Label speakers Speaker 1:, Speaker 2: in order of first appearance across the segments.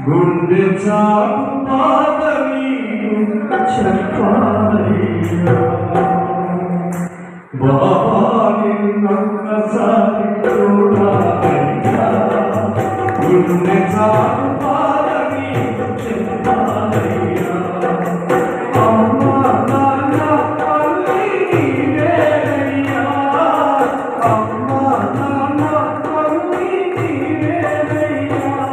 Speaker 1: గుండె చాటు పాదవి చెప్పాలయ్యా బాబా నిన్నొక్కసారి చూడాలయ్యా గుండె చాటు పాదవి చెప్పాలయ్యా అమ్మా నాన్న తల్లి నీవేనయ్యా అమ్మా నాన్న తల్లి నీవేనయ్యా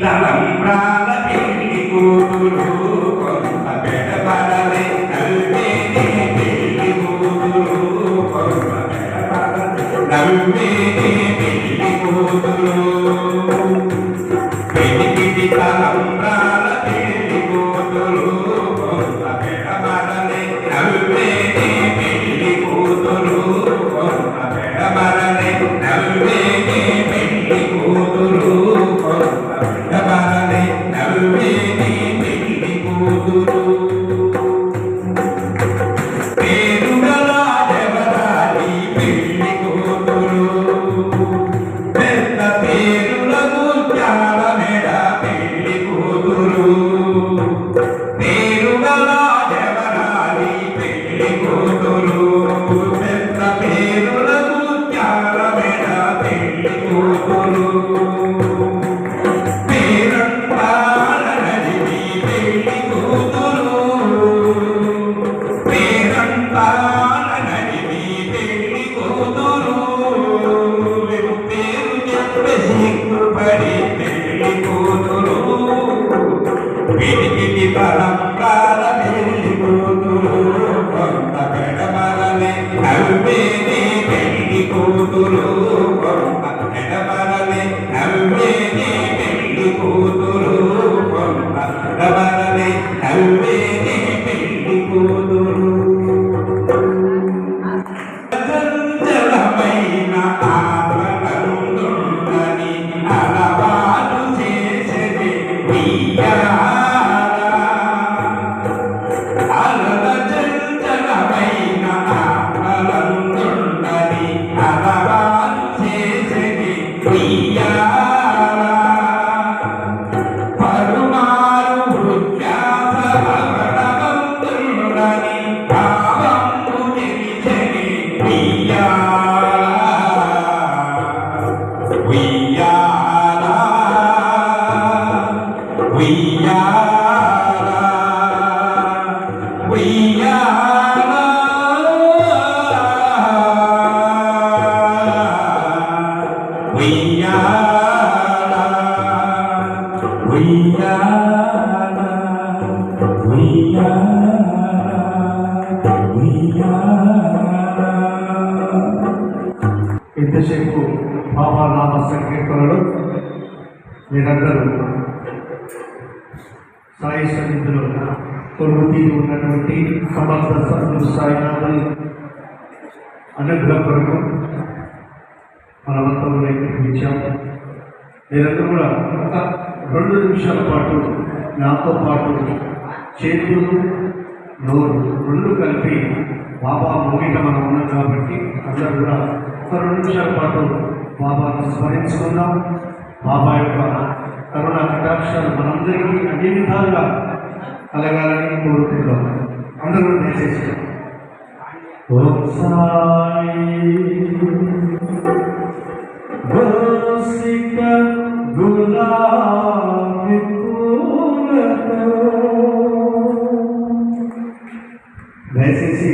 Speaker 1: తలంబ్రాల పెళ్లి కూతురు కొంత పెడబడలే నవ్వేనే పెళ్లి కూతురు కొంత పెడబడలే నవ్వేనే పెళ్లి కూతురు పెళ్లి తలంబ్రాల పెళ్లి కూతురు కొంత పెడబడలే నవ్వేనే పెళ్లి కూతురు కొంత పెడబడలే నవ్వేనే పెళ్లి కూతురు
Speaker 2: ఇంతసేపు బాబా నామ సంకీర్తనలు మీరందరూ సాయి సన్నిధిలో తొలుగుతీ ఉన్నటువంటి సమర్థ సద్గురు సాయినాథుని అనుగ్రహం కొరకు మనమంతా ఇచ్చాం. మీరందరూ కూడా ఒక 2 నిమిషాల పాటు నాతో పాటు చేతులు నోరు 2 కలిపి బాబా మూగిట మనం ఉన్నాం కాబట్టి అందరూ కూడా ఒక 2 నిమిషాల పాటు బాబాను స్మరించుకుందాం. బాబా యొక్క కరుణ కటాక్షాలు మనందరికీ అన్ని విధాలుగా కలగాలని కోరుకుందాం. అందరూ దయచేసి ఓం సాయి గులాబీ పూలతో దయచేసి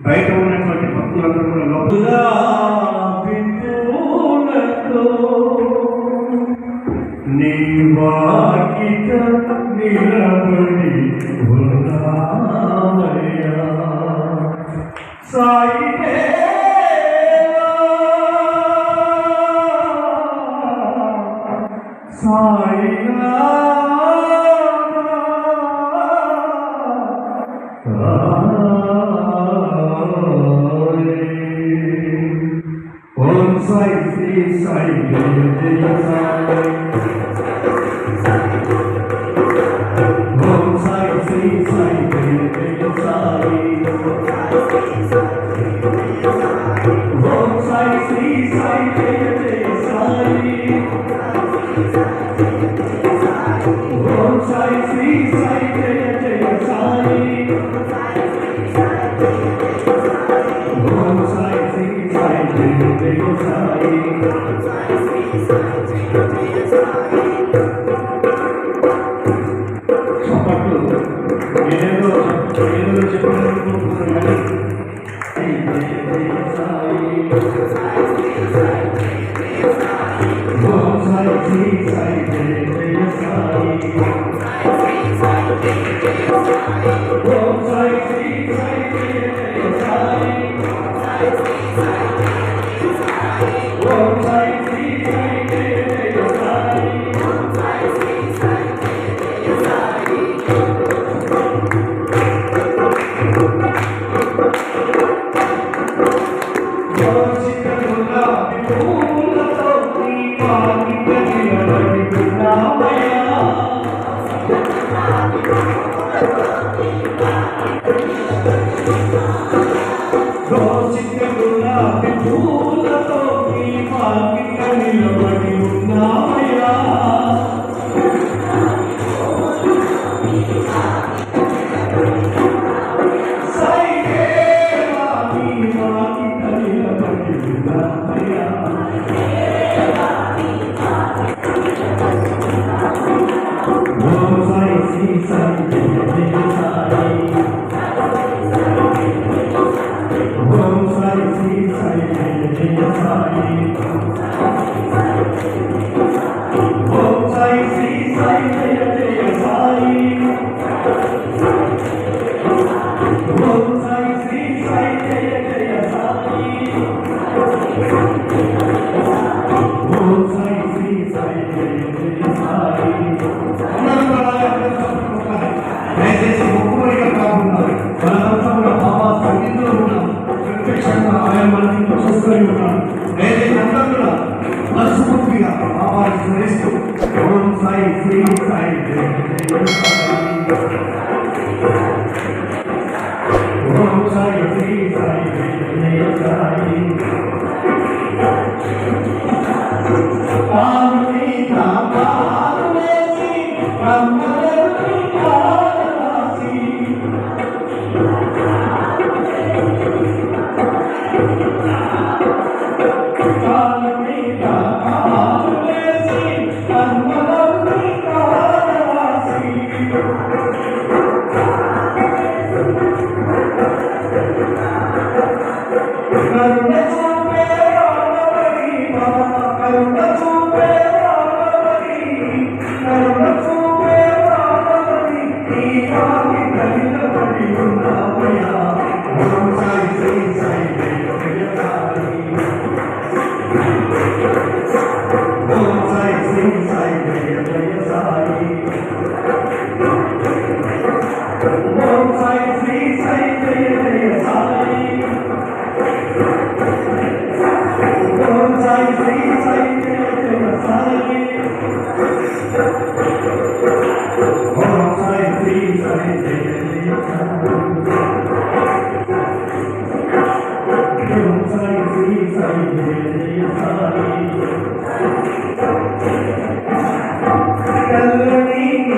Speaker 2: బయట ఉన్నటువంటి భక్తులందరూ కూడా గులాబీ పూలతో నీ వాకిట నిలబడి ఉన్నామయ్యా సాయి సాయి ఓం సాయి శ్రీ సాయి జయ జయ సాయి ఓం సాయి శ్రీ సాయి జయ జయ సాయి ఓం సాయి శ్రీ సాయి జయ జయ సాయి ఓం సాయి శ్రీ సాయి జయ జయ సాయి ఓం సాయి శ్రీ సాయి జయ జయ సాయి చప్పట్లు ఏదో చెప్పాలనుకుంటున్నాను ఓం సాయి శ్రీ సాయి జయ జయ సాయి ఓం సాయి శ్రీ సాయి జయ జయ సాయి ఓం సాయి శ్రీ సాయి జయ జయ సాయి దయచేసి ముక్కుమరిగా కాకుండా మనంతా కూడా బాబా సన్నిధిలో ఉన్నాం, ప్రత్యక్షంగా ఆయన మనకి చూస్తూనే ఉన్నాం. దయచేసి అందరూ కూడా మనస్ఫూర్తిగా బాబాని స్మరిస్తూ ఓం సాయి శ్రీ సాయి జయ జయ సాయి ఓం సాయి శ్రీ సాయి జయ జయ సాయి
Speaker 3: Hallelujah.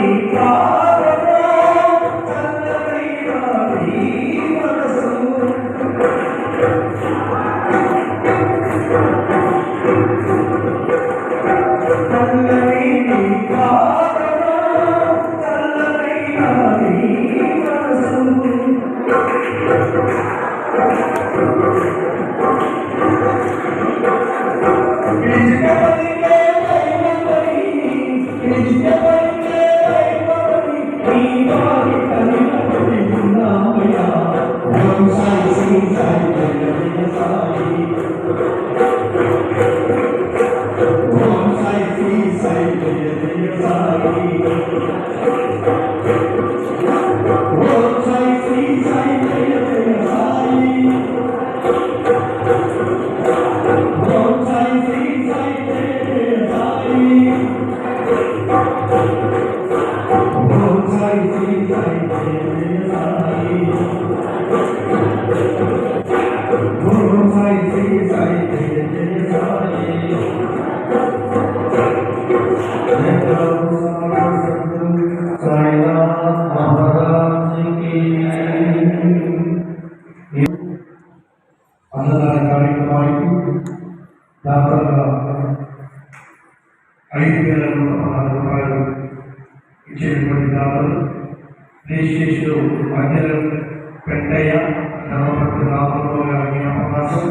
Speaker 2: దాదాపుగా 5,116 రూపాయలు ఇచ్చేటువంటి దాతలు దేశేషులు మధ్యలో పెంటయ్య ధర్మపతి రామరావు గారి జ్ఞాపకాసం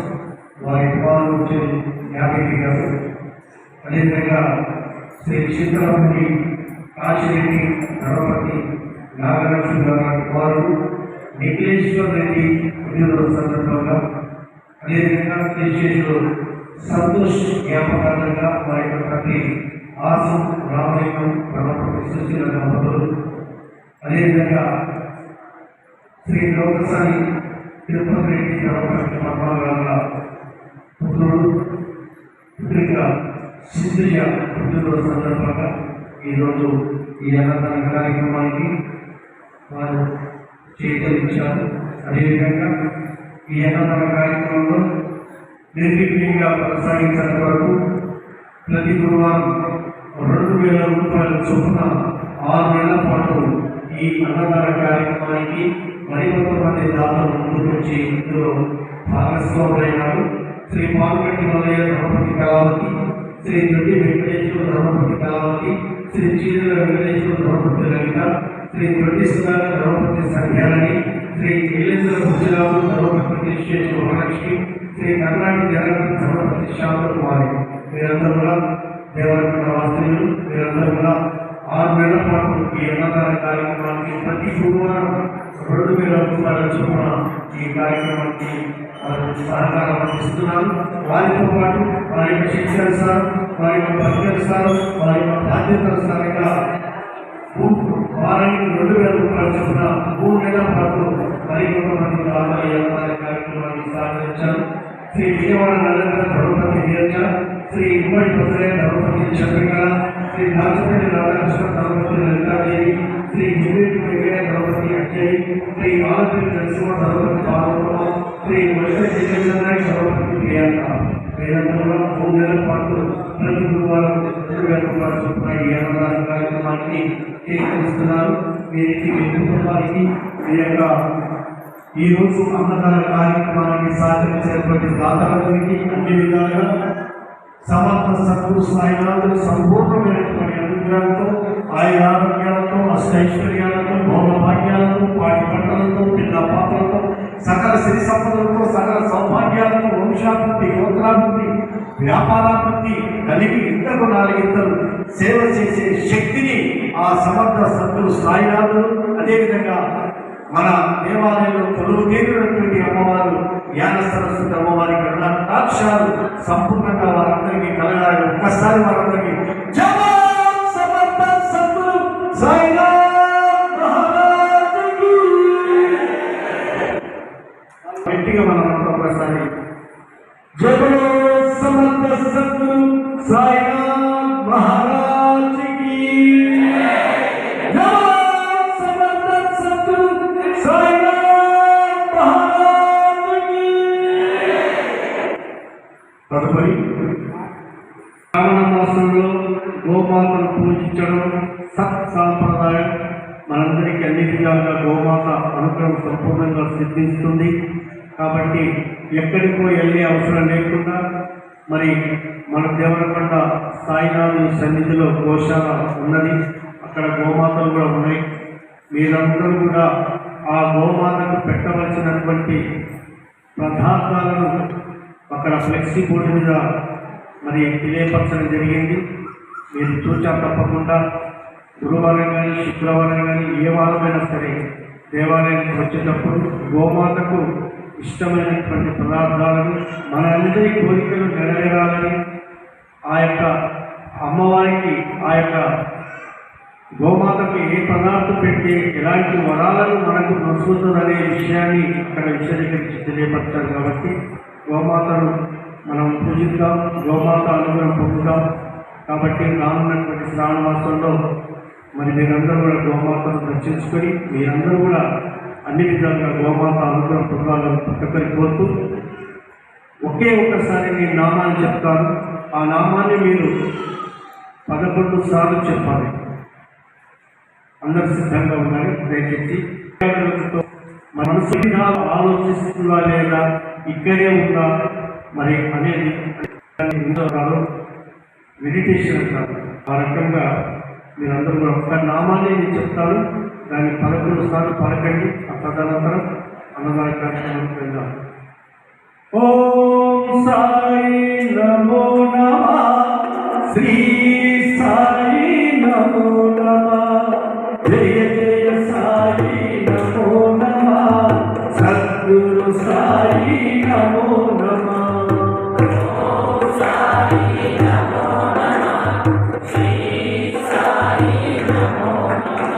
Speaker 2: వారి కుమారుడు వచ్చే యాదగిరి గారు, అదేవిధంగా శ్రీ చిత్రపతి కాశిరెడ్డి ధర్మపతి నాగలక్ష్మి గారి కుమారుడు నిఖిలేశ్వర్ రెడ్డి పుట్టినరోజు సందర్భంగా, అదేవిధంగా దేశేషులు సంతోష్ జ్ఞాపకార్థంగా వారి యొక్క ప్రతి ఆసం రామలింగం ధర్మపతి సుశీల దంపతులు, అదేవిధంగా శ్రీ లోకసాని తిరుపతి రెడ్డి ధర్మపతి పద్మాగారుల పుత్రుడు పుత్రిక సిద్ధయ్య పుట్టినరోజు సందర్భంగా ఈరోజు ఈ అన్నదాన కార్యక్రమానికి వారు చేకరించారు. అదేవిధంగా ఈ అన్నదాన కార్యక్రమంలో నిర్విఘ్నంగా కొనసాగించడం వరకు ప్రతి గురువారం 2,000 రూపాయల చొప్పున 6 నెలల పాటు ఈ అన్నదాన కార్యక్రమానికి మరికొంతమంది దాతలు ముందుకు వచ్చి ఇందులో భాగస్వాములైనారు. శ్రీ పాల్గొంటి మల్లయ్య ధర్మపతి కళావతి, శ్రీ దొడ్డి వెంకటేశ్వర ధర్మపతి కళావతి, శ్రీ చీరల వెంకటేశ్వర ధర్మపతి లలిత, శ్రీ దొడ్డి సుధాకర్ ధర్మపతి సంధ్యాలని, శ్రీ ఇల్లేంద్ర భుజరావు ధర్మపతి విశ్వేశ్వర మహాలక్ష్మి, శ్రీ కర్ణాటక జగన్ ధర్మపతి శాంతకుమారి, వీరందరూ కూడా దేవరకొండ వాస్తవ్యులు. వీరందరూ కూడా 6 నెలల పాటు ఈ అన్నదాన కార్యక్రమానికి ప్రతి గురువారం 2,000 రూపాయల చొప్పున ఈ కార్యక్రమానికి వారు సహకారం అందిస్తున్నారు. వారితో పాటు వారి యొక్క శిక్షానుసారం, వారి యొక్క భక్త్యానుసారం, వారి యొక్క బాధ్యతనుసారంగా వారానికి 2,000 రూపాయల చొప్పున 3 నెలల పాటు మరికొంతమంది దాతలు ఈ అన్నదాన కార్యక్రమాన్ని సహకరించారు. శ్రీ విజయవాడ నరేంద్ర ధర్మపతి వీరచ, శ్రీ ఉమ్మడి భద్రయ్య ధర్మపతి చంద్రికళ, శ్రీ దాచపల్లి రాధాకృష్ణ ధర్మపతి లలితాదేవి, శ్రీ హిందీ వెంకయ్య ధర్మపతి అక్షయ్, శ్రీ ఆలపల్లి నరసింహ ధర్మపతి పార్వతమ్మ, శ్రీ వైశ్వనాయక్ ధర్మపతి ప్రియాంక, వీరందరూ 3 నెలల పాటు ప్రతి గురువారం 2,000 రూపాయల చొప్పున ఈ అన్నదాన కార్యక్రమానికి చేకరిస్తున్నారు. వీరికి మీ కుటుంబానికి మీ యొక్క ఈరోజు అన్నదాన కార్యక్రమానికి సహకరించినటువంటి దాతలందరికీ అన్ని విధాలుగా సమర్థ సద్గురు సాయినాథుడు సంపూర్ణమైనటువంటి అనుగ్రహంతో, ఆయన ఆరోగ్యాలతో, అష్టైశ్వర్యాలతో, భౌమ భాగ్యాలతో, పాటి పంటలతో, పిల్ల పాత్రలతో, సకల సిరి సంపదలతో, సకల సౌభాగ్యాలతో, వంశాభివృద్ధి, గోత్రాభివృద్ధి, వ్యాపారాభివృద్ధి కలిగి ఇంతకు 4 సేవ చేసే శక్తిని ఆ సమర్థ సద్గురు సాయినాథుడు, అదేవిధంగా మన దేవాలయంలో కొలువు తీరినటువంటి అమ్మవారు జ్ఞాన సరస్వతి అమ్మవారి కటాక్షాలు సంపూర్ణంగా వారందరికీ కలగాలని ఒక్కసారి వారందరికీ సమర్థ సద్గురు సాయినాథ్ మహారాజుకి గట్టిగా మనం ఒక్కసారి జయ సమర్థ సద్గురు సాయినాథ్ మహారాజుకి తదుపరి శ్రావణ మాసంలో గోమాతను పూజించడం సత్ సాంప్రదాయం. మనందరికీ అన్ని విధాలుగా గోమాత అనుగ్రహం సంపూర్ణంగా సిద్ధిస్తుంది. కాబట్టి ఎక్కడికో వెళ్ళే అవసరం లేకుండా మరి మన దేవరకొండ సాయినాథుని సన్నిధిలో గోశాల ఉన్నది, అక్కడ గోమాతలు కూడా ఉన్నాయి. మీరందరూ కూడా ఆ గోమాతకు పెట్టవలసినటువంటి పదార్థాలను అక్కడ ఫ్లెక్సీ బోర్డు మీద మరి తెలియపరచడం జరిగింది. మీరు చూచా తప్పకుండా గురువారం కానీ శుక్రవారం కానీ ఏ వారమైనా సరే దేవాలయానికి వచ్చేటప్పుడు గోమాతకు ఇష్టమైనటువంటి పదార్థాలను మన అందరి కోరికలు నెరవేరాలని, ఆ యొక్క అమ్మవారికి ఆ యొక్క గోమాతకి ఏ పదార్థం పెట్టి ఎలాంటి వరాలను మనకు నొసుగుతుందనే విషయాన్ని అక్కడ విశదీకరించి తెలియపరచారు. కాబట్టి గోమాతను మనం పూజిద్దాం, గోమాత అనుగ్రహం పొందుదాం. కాబట్టి రానున్నటువంటి శ్రావణ మాసంలో మరి మీరందరూ కూడా గోమాతను దర్శించుకొని మీరందరూ కూడా అన్ని విధాలుగా గోమాత అనుగ్రహం పొందాలని ప్రతి కోరుతూ ఒకే ఒక్కసారి నేను నామాన్ని చెప్తాను. ఆ నామాన్ని మీరు 11 సార్లు చెప్పాలి. అందరూ సిద్ధంగా ఉండాలి. దయచేసి మనసు ఆలోచిస్తుందా లేదా, ఇక్కడే ఉందా, మరి అనేది ఎంతో కాలం మెడిటేషన్ అంటారు. ఆ రకంగా మీరందరూ కూడా ఒక్క నామాన్ని నేను చెప్తాను, దాన్ని 11 సార్లు పలకండి. ఆ తదనంతరం అన్నదాన కార్యక్రమం వెళ్దాం. ఓం సాయి నమో నమః, శ్రీ సాయి నమో నమః, జయ జయ సాయి నమో నమః, సద్గురు సాయి నమో నమః. ఓం సాయి నమో నమః, శ్రీ సాయి నమో నమః,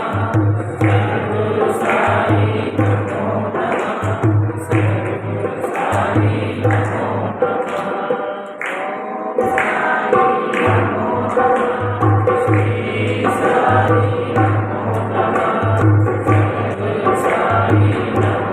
Speaker 2: సద్గురు సాయి నమో నమః, సద్గురు సాయి నమో నమః. ఓం సాయి నమో నమః, శ్రీ సాయి నమో నమః, సద్గురు సాయి నమో నమః,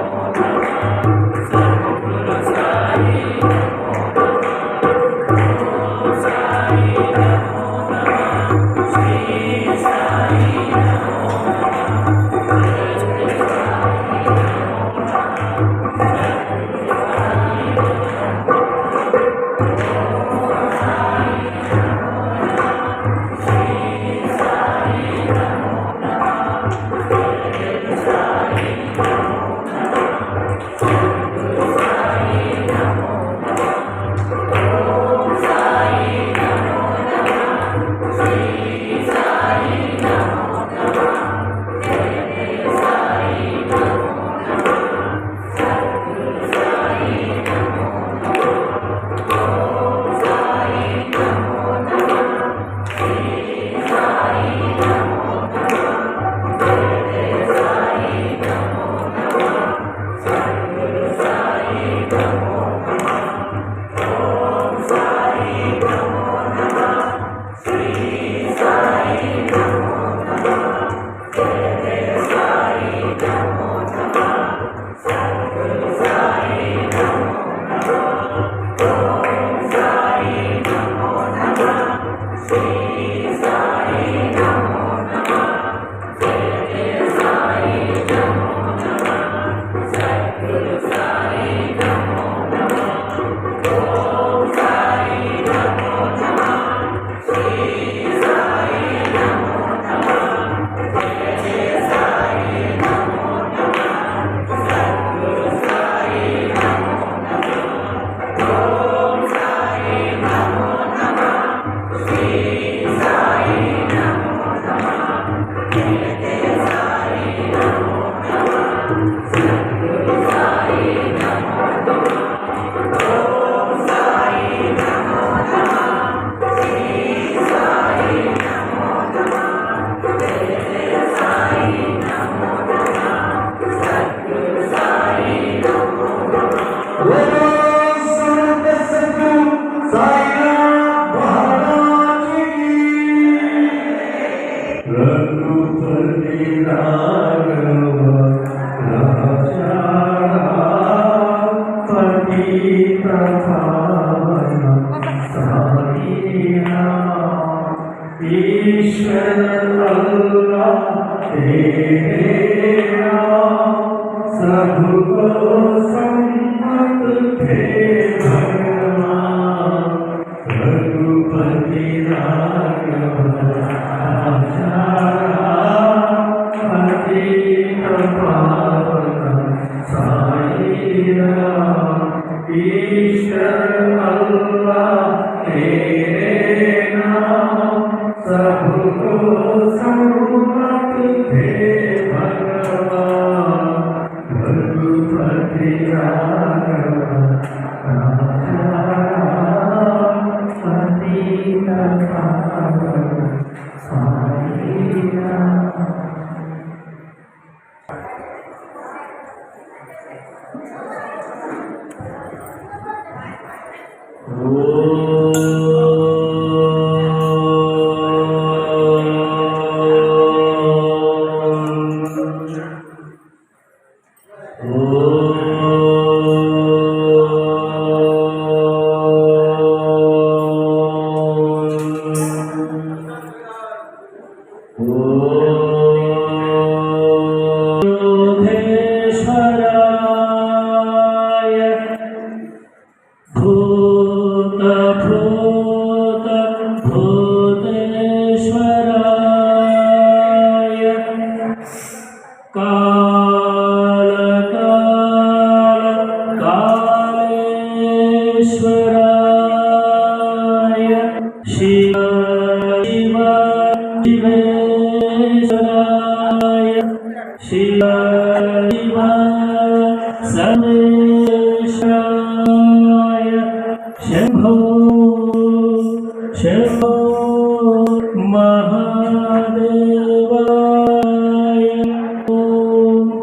Speaker 2: సద్గురు సాయి నమో నమః. ఓం సాయి నమో నమః, శ్రీ సాయి నమో ईश्वर अल्लाह तेरा सबको सम्मत थे भगवान रघुपति राघव साई राम ईश्वर अल्लाह तेरे नाम सबको सम्मत थे भगवान रघुपति राघव
Speaker 3: शम्भो महादेवाय ॐ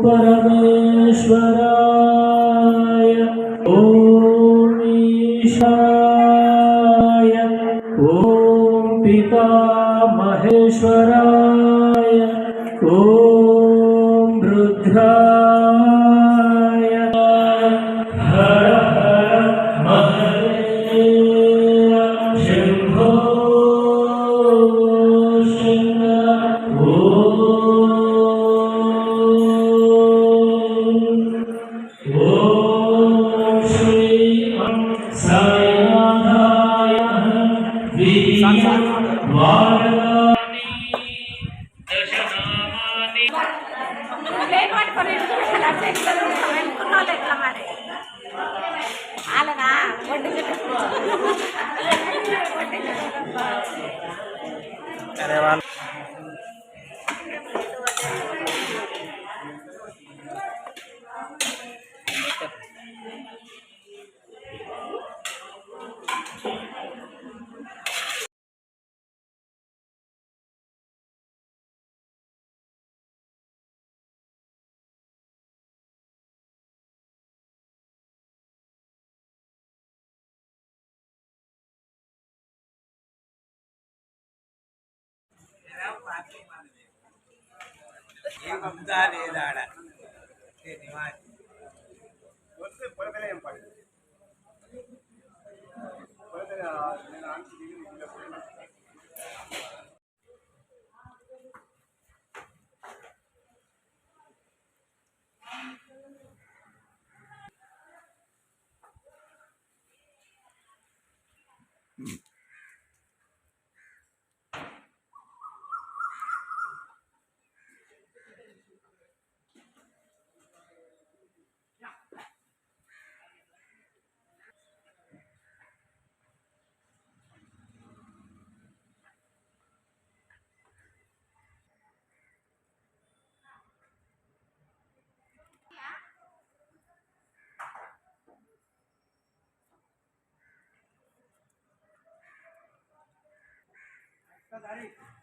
Speaker 3: परमेश्वराय ॐ ईशाय ॐ पितामहेश्वराय ॐ रुद्राय हर हर महादेव शम्भो शङ्कर ॐ श्री साईनाथाय वीर्यं वाराणि दशनामानि
Speaker 4: ప్లేట్ పట్టుకొని అనుకున్నాళ్ళు ఎట్లా మరి అలానా వడ్డీ
Speaker 2: Tá,